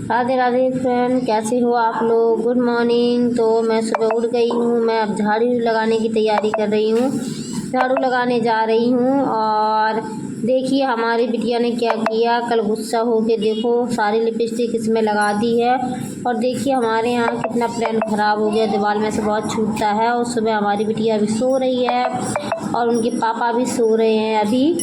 Radhe Radhe friend, कैसे हो आप लोग। Good morning. तो मैं सुबह उठ गई हूँ। मैं अब झाड़ू लगाने की तैयारी कर रही हूँ, झाड़ू लगाने जा रही हूँ। और देखिए हमारी बिटिया ने क्या किया, कल गुस्सा हो के देखो सारी लिपस्टिक इसमें लगा दी है। और देखिए हमारे यहाँ कितना प्लान ख़राब हो गया, दीवार में से बहुत छूटता है। और सुबह हमारी बिटिया अभी सो रही है और उनके पापा भी सो रहे हैं।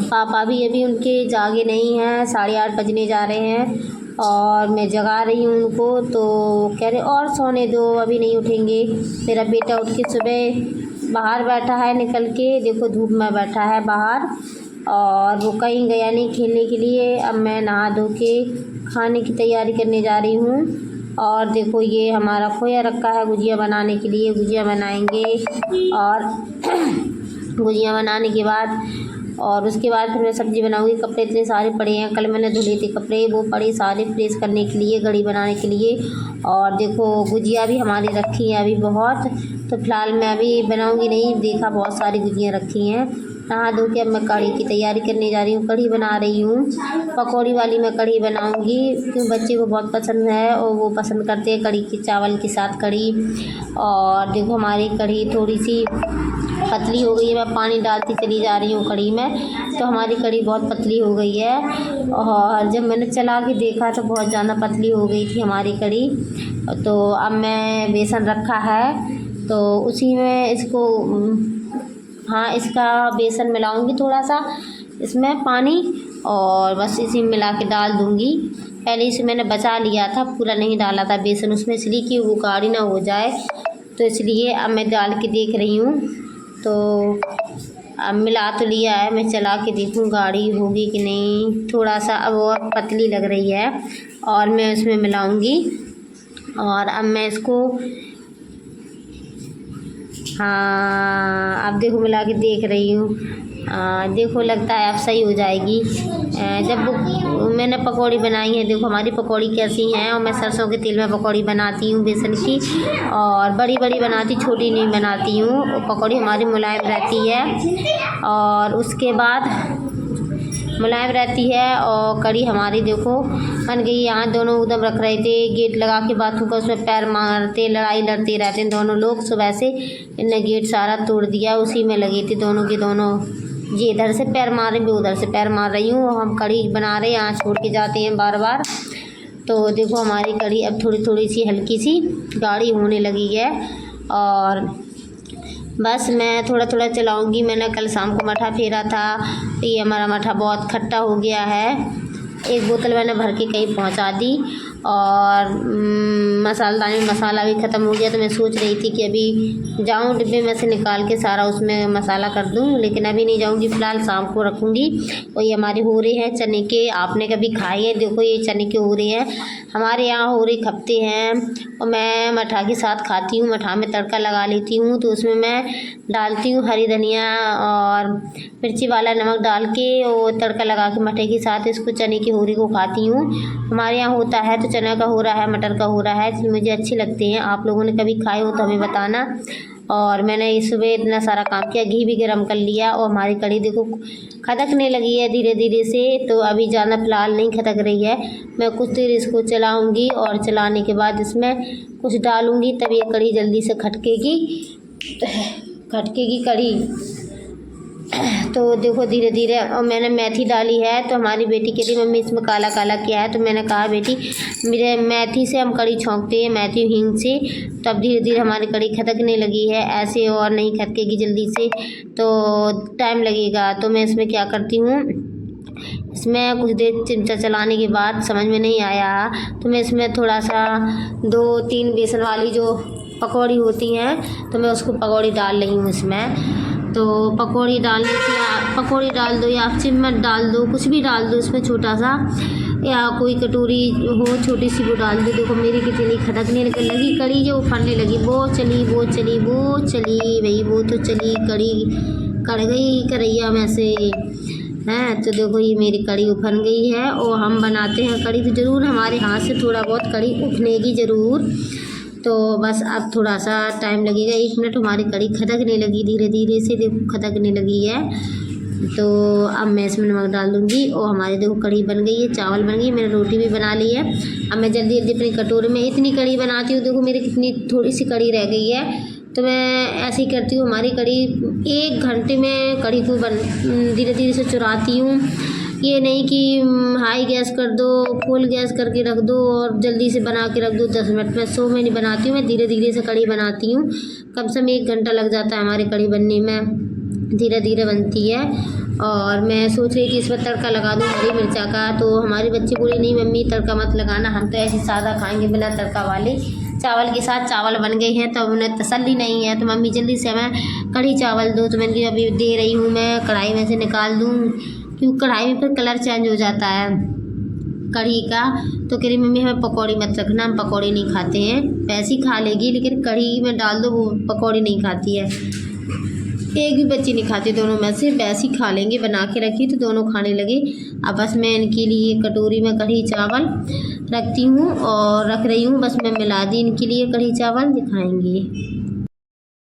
पापा भी अभी उनके जागे नहीं हैं, 8:30 बजने जा रहे हैं। और मैं जगा रही हूँ उनको, तो कह रहे और सोने दो, अभी नहीं उठेंगे। मेरा बेटा उठ के सुबह बाहर बैठा है, निकल के देखो धूप में बैठा है बाहर, और वो कहीं गया नहीं खेलने के लिए। अब मैं नहा धो के खाने की तैयारी करने जा रही हूँ। और देखो ये हमारा खोया रखा है गुजिया बनाने के लिए, गुजिया बनाएंगे। और गुजिया बनाने के बाद और उसके बाद फिर मैं सब्ज़ी बनाऊंगी। कपड़े इतने सारे पड़े हैं, कल मैंने धुले थे कपड़े, वो पड़े सारे प्रेस करने के लिए, घड़ी बनाने के लिए। और देखो गुजिया भी हमारी रखी है अभी बहुत, तो फिलहाल मैं अभी बनाऊंगी नहीं। देखा बहुत सारी गुजिया रखी हैं। नहा धो के अब मैं कढ़ी की तैयारी करने जा रही हूँ, कढ़ी बना रही हूँ। पकौड़ी वाली मैं कढ़ी बनाऊँगी क्योंकि बच्चे को बहुत पसंद है और वो पसंद करते हैं कढ़ी की, चावल के साथ कढ़ी। और देखो हमारी कढ़ी थोड़ी सी पतली हो गई है, मैं पानी डालती चली जा रही हूँ कढ़ी में, तो हमारी कढ़ी बहुत पतली हो गई है। और जब मैंने चला के देखा तो बहुत ज़्यादा पतली हो गई थी हमारी कढ़ी। तो अब मैं बेसन रखा है तो उसी में इसको इसका बेसन मिलाऊंगी थोड़ा सा इसमें पानी, और बस इसी में मिला के डाल दूँगी। पहले इसे मैंने बचा लिया था, पूरा नहीं डाला था बेसन उसमें, इसलिए कि वो गाढ़ी ना हो जाए, तो इसलिए अब मैं डाल के देख रही हूँ। तो अब मिला तो लिया है, मैं चला के देखूँ गाढ़ी होगी कि नहीं। थोड़ा सा अब वो पतली लग रही है और मैं इसमें मिलाऊंगी। और अब मैं इसको अब देखो मिला के देख रही हूँ। देखो लगता है अब सही हो जाएगी। जब वो मैंने पकौड़ी बनाई है, देखो हमारी पकौड़ी कैसी हैं। और मैं सरसों के तेल में पकौड़ी बनाती हूँ बेसन की, और बड़ी बड़ी बनाती, छोटी नहीं बनाती हूँ। पकौड़ी हमारी मुलायम रहती है और उसके बाद मुलायम रहती है। और कढ़ी हमारी देखो बन गई। यहाँ दोनों उधम रख रहे थे गेट लगा के बाथरूम का, उसमें पैर मारते लड़ाई लड़ते रहते हैं दोनों लोग। सुबह से इनने गेट सारा तोड़ दिया, उसी में लगे थे दोनों के दोनों। ये इधर से पैर मार रहे, मैं उधर से पैर मार रही हूँ। हम कढ़ी बना रहे हैं, यहाँ छोड़ के जाते हैं बार बार। तो देखो हमारी कढ़ी अब थोड़ी थोड़ी सी हल्की सी गाढ़ी होने लगी है। और बस मैं थोड़ा थोड़ा चलाऊंगी। मैंने कल शाम को मठा फेरा था, तो ये हमारा मठा बहुत खट्टा हो गया है। एक बोतल मैंने भर के कहीं पहुंचा दी। और मसालेदानी में मसाला भी ख़त्म हो गया, तो मैं सोच रही थी कि अभी जाऊं डिब्बे में से निकाल के सारा उसमें मसाला कर दूं, लेकिन अभी नहीं जाऊंगी, फ़िलहाल शाम को रखूंगी। और ये हमारे हो रहे हैं चने के, आपने कभी खाए हैं? देखो ये चने के हो रहे हैं, हमारे यहाँ हो रहे खपते हैं। और मैं मठा के साथ खाती हूँ, मठा में तड़का लगा लेती हूँ, तो उसमें मैं डालती हूँ हरी धनिया और मिर्ची वाला नमक डाल के, और तड़का लगा के मठे के साथ इसको चने की होरी को खाती हूँ। हमारे यहाँ होता है, तो चना का हो रहा है, मटर का हो रहा है, इसलिए मुझे अच्छे लगते हैं। आप लोगों ने कभी खाए हो तो हमें बताना। और मैंने इस सुबह इतना सारा काम किया, घी भी गर्म कर लिया। और हमारी कढ़ी देखो खदकने लगी है धीरे धीरे से, तो अभी ज़्यादा फ़िलहाल नहीं खदक रही है। मैं कुछ देर इसको चलाऊँगी और चलाने के बाद इसमें कुछ डालूँगी, तब ये कढ़ी जल्दी से खटकेगी कढ़ी। तो देखो धीरे धीरे। और मैंने मेथी डाली है, तो हमारी बेटी कह रही मम्मी इसमें काला काला क्या है, तो मैंने कहा बेटी मेरे मेथी से हम कढ़ी छौंकते हैं, मेथी हींग से। तब धीरे धीरे हमारी कढ़ी खदकने लगी है, ऐसे और नहीं खदकेगी जल्दी से, तो टाइम लगेगा। तो मैं इसमें क्या करती हूँ, इसमें कुछ देर चिमचा चलाने के बाद समझ में नहीं आया, तो मैं इसमें थोड़ा सा 2-3 बेसन वाली जो पकौड़ी होती हैं, तो मैं उसको पकौड़ी डाल रही हूँ इसमें। तो पकौड़ी डालने से पकौड़ी डाल दो या चम्मच डाल दो, कुछ भी डाल दो इसमें छोटा सा, या कोई कटोरी हो छोटी सी वो डाल दो। देखो मेरी कितनी खदकने लगी कढ़ी, जो उफरने लगी, वो चली भाई, वो तो चली कढ़ी, कढ़ गई करैया में से हैं। तो देखो ये मेरी कढ़ी उफन गई है। और हम बनाते हैं कढ़ी तो ज़रूर हमारे हाथ से थोड़ा बहुत कढ़ी उफनेगी ज़रूर। तो बस अब थोड़ा सा टाइम लगेगा, 1 मिनट। हमारी कढ़ी खदकने लगी धीरे धीरे से, देखो खदकने लगी है। तो अब मैं इसमें नमक डाल दूँगी और हमारी देखो कढ़ी बन गई है, चावल बन गई है, मैंने रोटी भी बना ली है। अब मैं जल्दी जल्दी अपनी कटोरे में इतनी कढ़ी बनाती हूँ, देखो मेरी कितनी थोड़ी सी कढ़ी रह गई है, तो मैं ऐसे ही करती हूँ। हमारी कढ़ी 1 घंटे में कढ़ी को धीरे धीरे से चुराती हूँ। ये नहीं कि हाई गैस कर दो, फुल गैस करके रख दो और जल्दी से बना के रख दो 10 मिनट में। सो मैं नहीं बनाती हूँ, मैं धीरे धीरे से कढ़ी बनाती हूँ। कम से कम 1 घंटा लग जाता है हमारी कढ़ी बनने में, धीरे धीरे बनती है। और मैं सोच रही थी इसमें तड़का लगा दूँ हरी मिर्चा का, तो हमारे बच्चे बोले नहीं मम्मी तड़का मत लगाना, हम तो ऐसे सादा खाएंगे बिना तड़का वाले। चावल के साथ चावल बन गए हैं तो उन्हें तसल्ली नहीं है, तो मम्मी जल्दी से हमें कढ़ी चावल दो। तो मैंने अभी दे रही हूँ, मैं कढ़ाई में से निकाल दूँ क्योंकि कढ़ाई में फिर कलर चेंज हो जाता है कढ़ी का। तो कह रही मम्मी हमें पकौड़ी मत रखना, हम पकौड़ी नहीं खाते हैं। वैसे ही खा लेगी लेकिन कढ़ी में डाल दो, वो पकौड़ी नहीं खाती है। एक भी बच्ची नहीं खाती दोनों में से, वैसे ही खा लेंगे। बना के रखी तो दोनों खाने लगे। अब बस मैं इनके लिए कटोरी में कढ़ी चावल रखती हूँ और रख रही हूँ। बस मैं मिला दी इनके लिए कढ़ी चावल, दिखाएंगे।